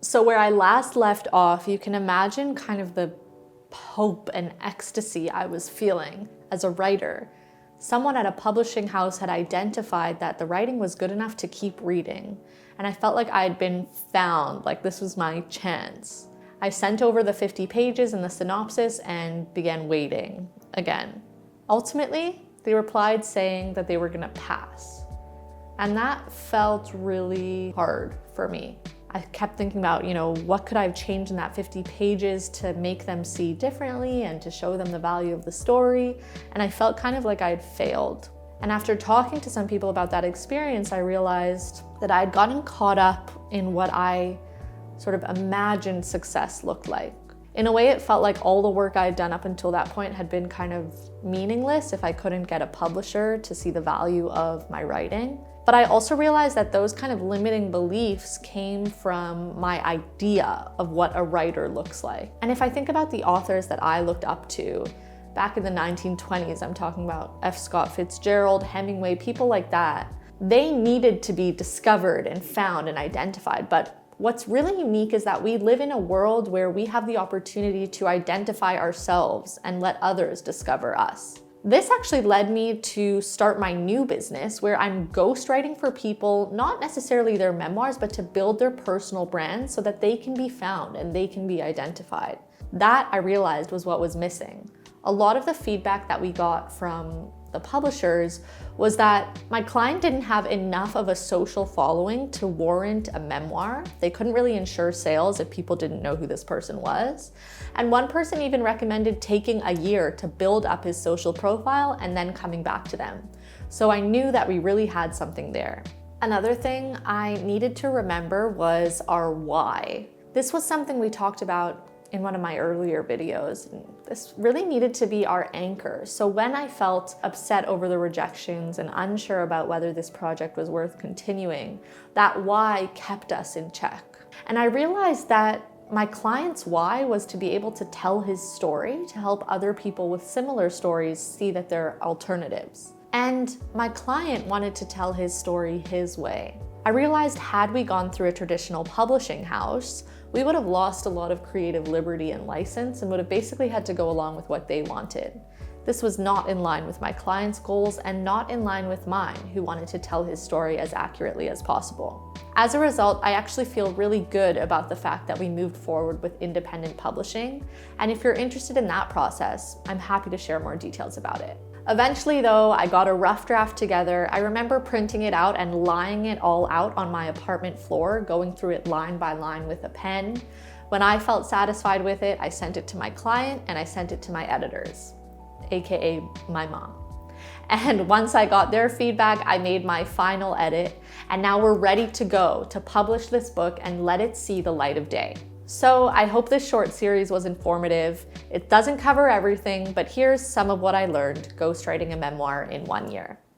So where I last left off, you can imagine kind of the hope and ecstasy I was feeling as a writer. Someone at a publishing house had identified that the writing was good enough to keep reading, and I felt like I had been found, like this was my chance. I sent over the 50 pages and the synopsis and began waiting again. Ultimately, they replied saying that they were gonna pass. And that felt really hard for me. I kept thinking about, what could I have changed in that 50 pages to make them see differently and to show them the value of the story. And I felt kind of like I had failed. And after talking to some people about that experience, I realized that I had gotten caught up in what I sort of imagined success looked like. In a way, it felt like all the work I had done up until that point had been kind of meaningless if I couldn't get a publisher to see the value of my writing. But I also realized that those kind of limiting beliefs came from my idea of what a writer looks like. And if I think about the authors that I looked up to, back in the 1920s, I'm talking about F. Scott Fitzgerald, Hemingway, people like that, they needed to be discovered and found and identified. But what's really unique is that we live in a world where we have the opportunity to identify ourselves and let others discover us. This actually led me to start my new business where I'm ghostwriting for people, not necessarily their memoirs, but to build their personal brands so that they can be found and they can be identified. That, I realized, was what was missing. A lot of the feedback that we got from the publishers was that my client didn't have enough of a social following to warrant a memoir. They couldn't really ensure sales if people didn't know who this person was. And one person even recommended taking a year to build up his social profile and then coming back to them. So I knew that we really had something there. Another thing I needed to remember was our why. This was something we talked about in one of my earlier videos. This really needed to be our anchor. So when I felt upset over the rejections and unsure about whether this project was worth continuing, that why kept us in check. And I realized that my client's why was to be able to tell his story to help other people with similar stories see that there are alternatives. And my client wanted to tell his story his way. I realized had we gone through a traditional publishing house, we would have lost a lot of creative liberty and license and would have basically had to go along with what they wanted. This was not in line with my client's goals and not in line with mine, who wanted to tell his story as accurately as possible. As a result, I actually feel really good about the fact that we moved forward with independent publishing. And if you're interested in that process, I'm happy to share more details about it. Eventually though, I got a rough draft together. I remember printing it out and lying it all out on my apartment floor, going through it line by line with a pen. When I felt satisfied with it, I sent it to my client and I sent it to my editors, AKA my mom. And once I got their feedback, I made my final edit, and now we're ready to go to publish this book and let it see the light of day. So I hope this short series was informative. It doesn't cover everything, but here's some of what I learned ghostwriting a memoir in 1 year.